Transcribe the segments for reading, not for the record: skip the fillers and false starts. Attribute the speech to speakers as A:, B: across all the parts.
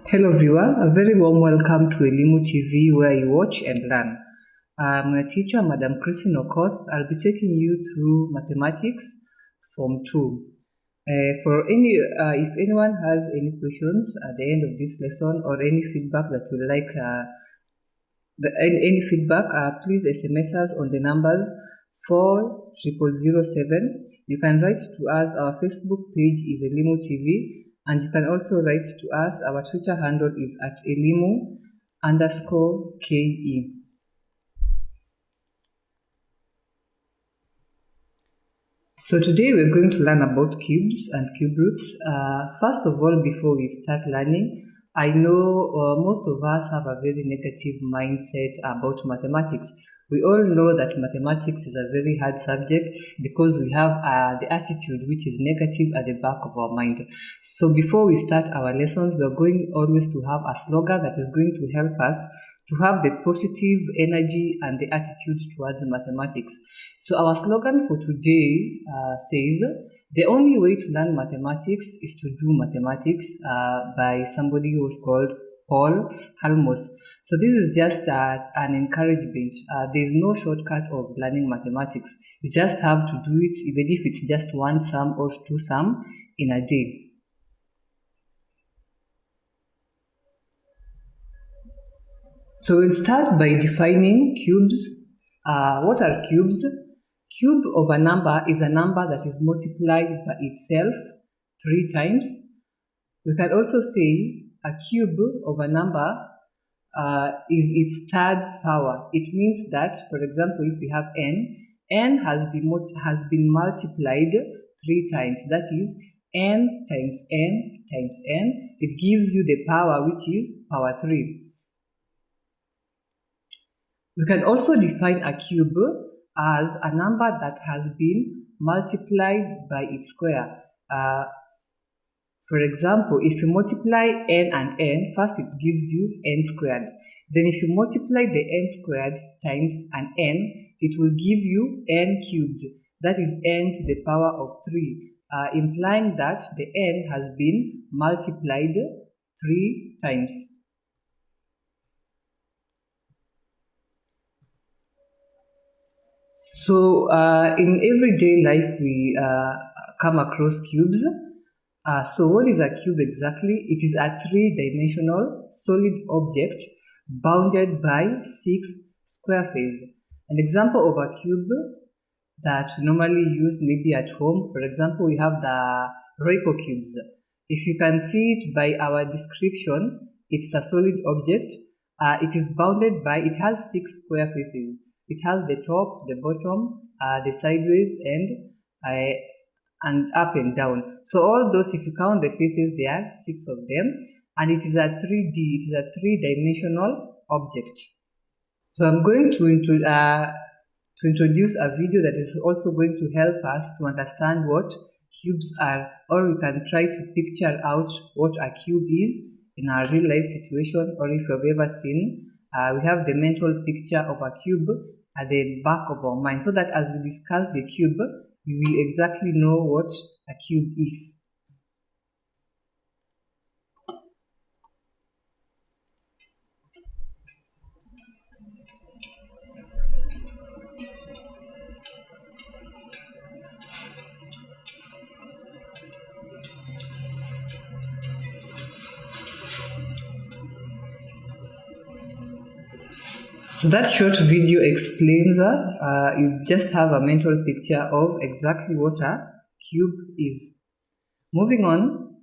A: Hello viewer, a very warm welcome to Elimu TV where you watch and learn. I'm your teacher, Madam Christine Okoth. I'll be taking you through mathematics Form 2. If anyone has any questions at the end of this lesson or any feedback that you like, please SMS us on the numbers 40007. You can write to us. Our Facebook page is Elimu TV. And you can also write to us. Our Twitter handle is at Elimu_KE. So today we're going to learn about cubes and cube roots. First of all, before we start learning, I know most of us have a very negative mindset about mathematics. We all know that mathematics is a very hard subject because we have the attitude which is negative at the back of our mind. So before we start our lessons, we're going always to have a slogan that is going to help us to have the positive energy and the attitude towards mathematics. So our slogan for today says, the only way to learn mathematics is to do mathematics, by somebody who was called Paul Halmos. So this is just an encouragement. There is no shortcut of learning mathematics. You just have to do it, even if it's just one sum or two sum in a day. So we'll start by defining cubes. What are cubes? Cube of a number is a number that is multiplied by itself 3 times. We can also say a cube of a number is its third power. It means that, for example, if we have n has been multiplied 3 times. That is n times n times n. It gives you the power which is power 3. We can also define a cube as a number that has been multiplied by its square. For example, if you multiply n and n, first it gives you n squared. Then if you multiply the n squared times an n, it will give you n cubed. That is n to the power of 3, implying that the n has been multiplied 3 times. So in everyday life we come across cubes. So what is a cube exactly? It is a 3-dimensional solid object bounded by 6 square faces. An example of a cube that we normally use maybe at home, for example, we have the Royco cubes. If you can see it by our description, it's a solid object. It is bounded by, it has 6 square faces. It has the top, the bottom, the sideways, and up and down. So all those, if you count the faces, there are 6 of them, and it is a 3D, it is a 3-dimensional object. So I'm going to introduce a video that is also going to help us to understand what cubes are, or we can try to picture out what a cube is in our real life situation, or if you've ever seen, we have the mental picture of a cube at the back of our mind, so that as we discuss the cube, we will exactly know what a cube is. So that short video explains that you just have a mental picture of exactly what a cube is. Moving on,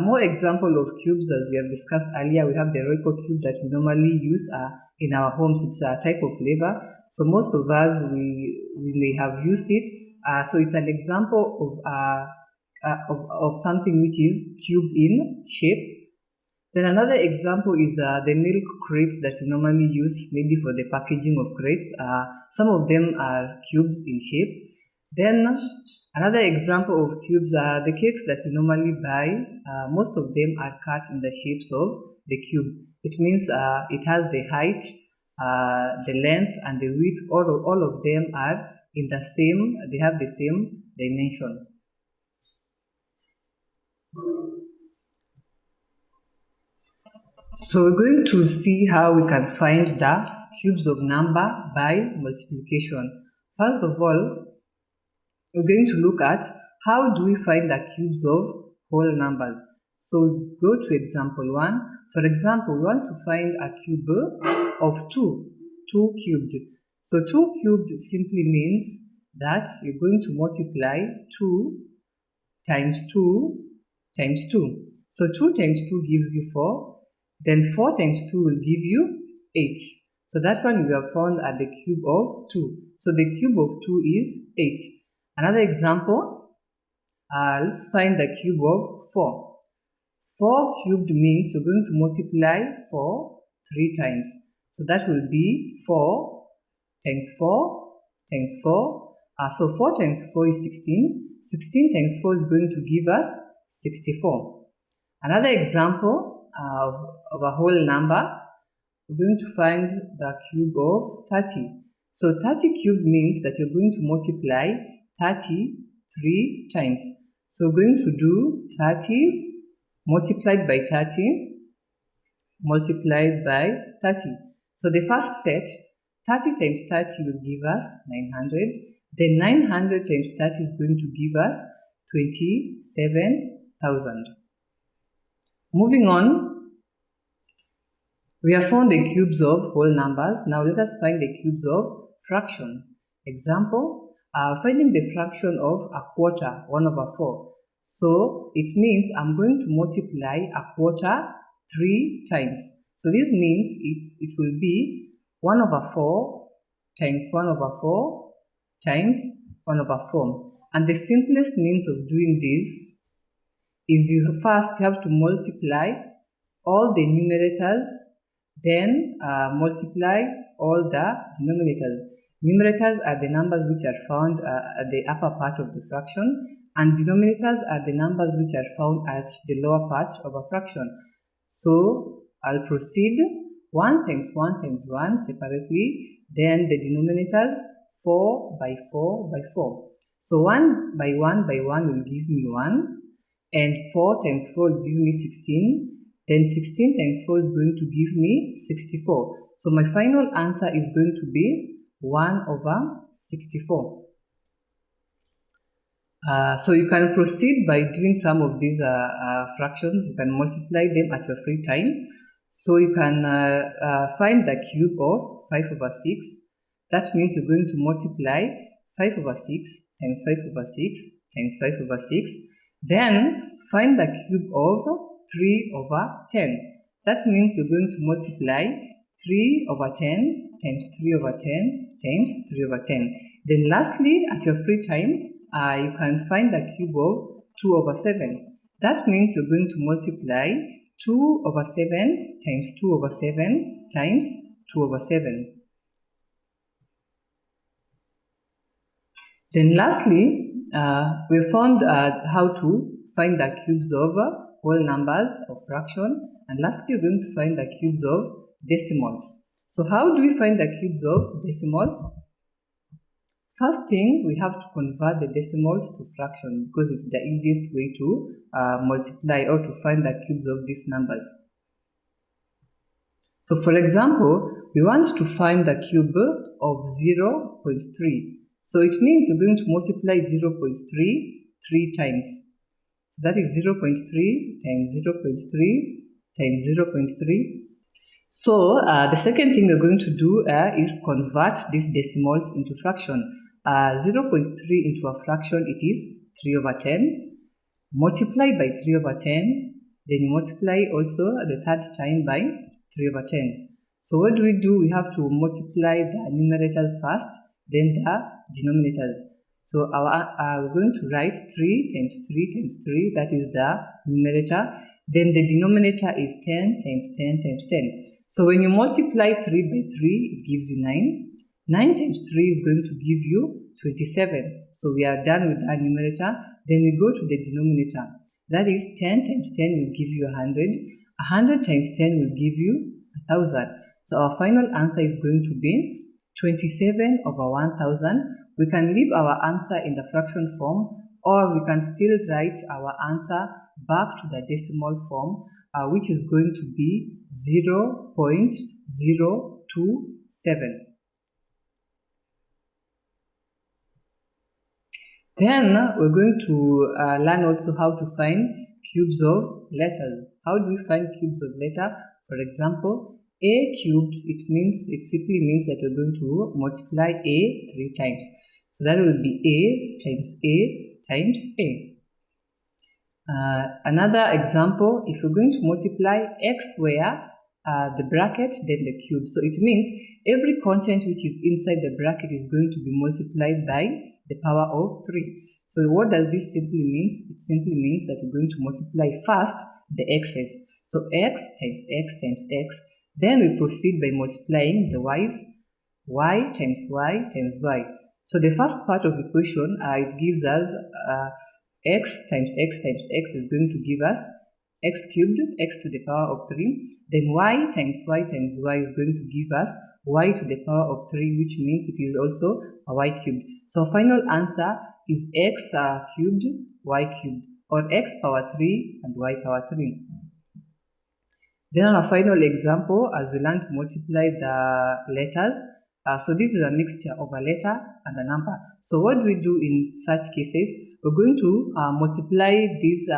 A: more example of cubes as we have discussed earlier. We have the Royco cube that we normally use in our homes. It's a type of lever. So most of us, we may have used it. So it's an example of something which is cube in shape. Then another example is the milk crates that we normally use maybe for the packaging of crates. Some of them are cubes in shape. Then another example of cubes are the cakes that we normally buy. Most of them are cut in the shapes of the cube. It means it has the height, the length, and the width. All of them are in the same, they have the same dimension. So we're going to see how we can find the cubes of number by multiplication. First of all, we're going to look at how do we find the cubes of whole numbers. So go to example 1. For example, we want to find a cube of 2 cubed. So 2 cubed simply means that you're going to multiply 2 times 2 times 2. So 2 times 2 gives you 4. Then 4 times 2 will give you 8. So that one we have found at the cube of 2. So the cube of 2 is 8. Another example, let's find the cube of 4. 4 cubed means we're going to multiply 4 3 times. So that will be 4 times 4 times 4. So 4 times 4 is 16. 16 times 4 is going to give us 64. Another example of a whole number, we're going to find the cube of 30. So 30 cubed means that you're going to multiply 30 3 times. So we're going to do 30 multiplied by 30 multiplied by 30. So the first set, 30 times 30 will give us 900. Then 900 times 30 is going to give us 27,000. Moving on, we have found the cubes of whole numbers. Now let us find the cubes of fraction. Example, finding the fraction of a quarter, 1/4. So it means I'm going to multiply a quarter 3 times. So this means it will be 1/4 times 1/4 times 1/4. And the simplest means of doing this is you have to multiply all the numerators, then multiply all the denominators. Numerators are the numbers which are found at the upper part of the fraction, and denominators are the numbers which are found at the lower part of a fraction. So I'll proceed 1 times 1 times 1 separately, then the denominators 4 by 4 by 4. So 1 by 1 by 1 will give me 1, and 4 times 4 will give me 16. Then 16 times 4 is going to give me 64. So my final answer is going to be 1/64. So you can proceed by doing some of these fractions. You can multiply them at your free time. So you can find the cube of 5/6. That means you're going to multiply 5/6 times 5/6 times 5/6. Then find the cube of 3/10. That means you're going to multiply 3/10 times 3/10 times 3/10. Then lastly, at your free time, you can find the cube of 2/7. That means you're going to multiply 2/7 times 2/7 times 2/7. Then lastly, we found how to find the cubes of whole numbers of fraction, and lastly we're going to find the cubes of decimals. So how do we find the cubes of decimals? First thing, we have to convert the decimals to fraction because it's the easiest way to multiply or to find the cubes of these numbers. So for example, we want to find the cube of 0.3. So it means you're going to multiply 0.3 3 times. So that is 0.3 times 0.3 times 0.3. So the second thing we're going to do is convert these decimals into fraction. 0.3 into a fraction, it is 3/10. Multiply by 3/10. Then you multiply also the third time by 3/10. So what do? We have to multiply the numerators first, then the denominators. So we're going to write 3 times 3 times 3, that is the numerator. Then the denominator is 10 times 10 times 10. So when you multiply 3 by 3, it gives you 9. 9 times 3 is going to give you 27. So we are done with the numerator. Then we go to the denominator. That is 10 times 10 will give you 100. 100 times 10 will give you 1000. So our final answer is going to be 27/1000. We can leave our answer in the fraction form, or we can still write our answer back to the decimal form, which is going to be 0.027. Then we're going to learn also how to find cubes of letters. How do we find cubes of letter? For example, a cubed, it simply means that we're going to multiply a 3 times. So that will be a times a times a. Another example, if you're going to multiply x square, the bracket, then the cube. So it means every content which is inside the bracket is going to be multiplied by the power of 3. So what does this simply mean? It simply means that we're going to multiply first the x's. So x times x times x. Then we proceed by multiplying the y's. Y times y times y. So the first part of the equation, it gives us x times x times x is going to give us x cubed, x to the power of 3. Then y times y times y is going to give us y to the power of 3, which means it is also a y cubed. So final answer is x cubed, y cubed, or x power 3 and y power 3. Then our final example, as we learn to multiply the letters, so this is a mixture of a letter and a number. So what do we do in such cases? We're going to multiply these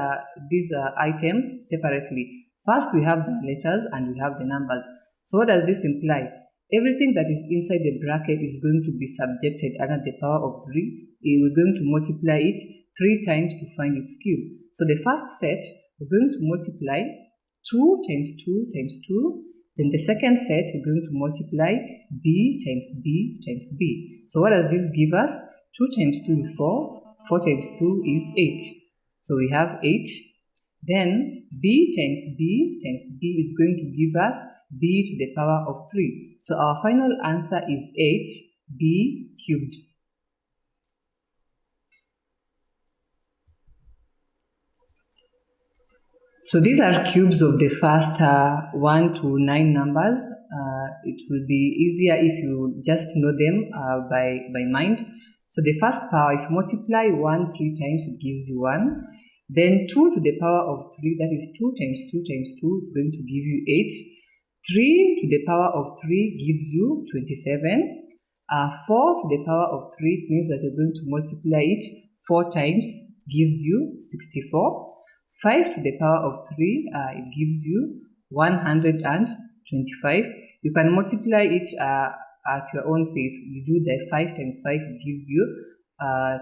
A: items separately. First, we have the letters and we have the numbers. So what does this imply? Everything that is inside the bracket is going to be subjected under the power of 3. We're going to multiply it 3 times to find its cube. So the first set, we're going to multiply 2 times 2 times 2. Then the second set, we're going to multiply b times b times b. So what does this give us? 2 times 2 is 4. 4 times 2 is 8. So we have 8. Then b times b times b is going to give us b to the power of 3. So our final answer is 8b cubed. So these are cubes of the first 1 to 9 numbers. It will be easier if you just know them by mind. So the first power, if you multiply 1 3 times, it gives you 1. Then 2 to the power of 3, that is 2 times 2 times 2, is going to give you 8. 3 to the power of 3 gives you 27. 4 to the power of 3 means that you're going to multiply it 4 times, gives you 64. 5 to the power of 3, it gives you 125. You can multiply it at your own pace. You do the 5 times 5, it gives you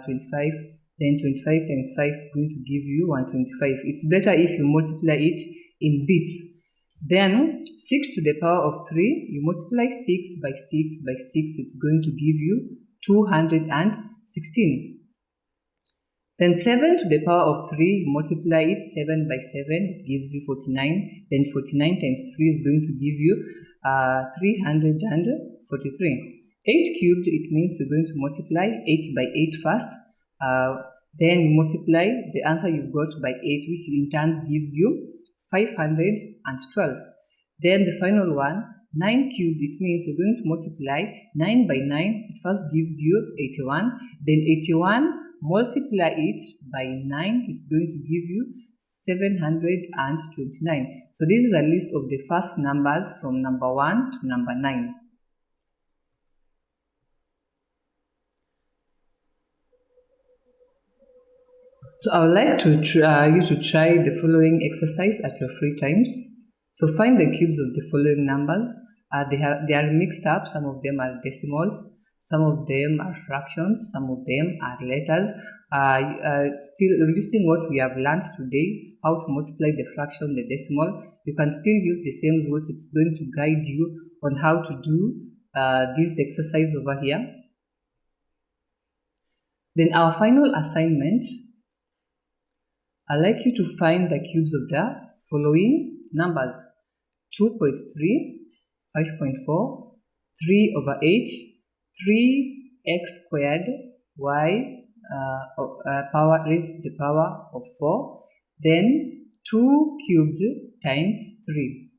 A: 25. Then 25 times 5 is going to give you 125. It's better if you multiply it in bits. Then 6 to the power of 3, you multiply 6 by 6 by 6, it's going to give you 216. Then 7 to the power of 3, you multiply it 7 by 7, it gives you 49. Then 49 times 3 is going to give you 343. 8 cubed, it means you're going to multiply 8 by 8 first. Then you multiply the answer you've got by 8, which in turn gives you 512. Then the final one, 9 cubed, it means you're going to multiply 9 by 9. It first gives you 81. Then 81, multiply it by 9, it's going to give you 729. So this is a list of the first numbers from number 1 to number 9. So I would like to you to try the following exercise at your free times. So find the cubes of the following numbers. They are mixed up. Some of them are decimals, some of them are fractions, some of them are letters. Still using what we have learned today, how to multiply the fraction, the decimal, you can still use the same rules. It's going to guide you on how to do this exercise over here. Then our final assignment, I'd like you to find the cubes of the following numbers: 2.3, 5.4, 3 over 8, 3x squared, y power raised to the power of 4, then 2 cubed times 3.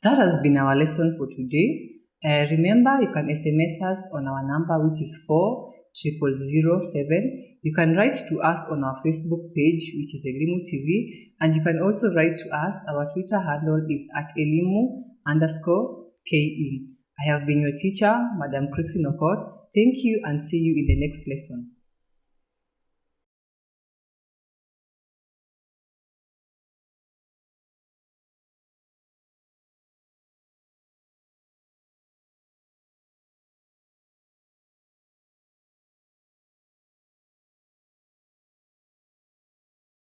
A: That has been our lesson for today. Remember, you can SMS us on our number, which is 4 00007. You can write to us on our Facebook page, which is Elimu TV, and you can also write to us. Our Twitter handle is @Elimu_KE. I have been your teacher, Madam Christine Okot. Thank you and see you in the next lesson.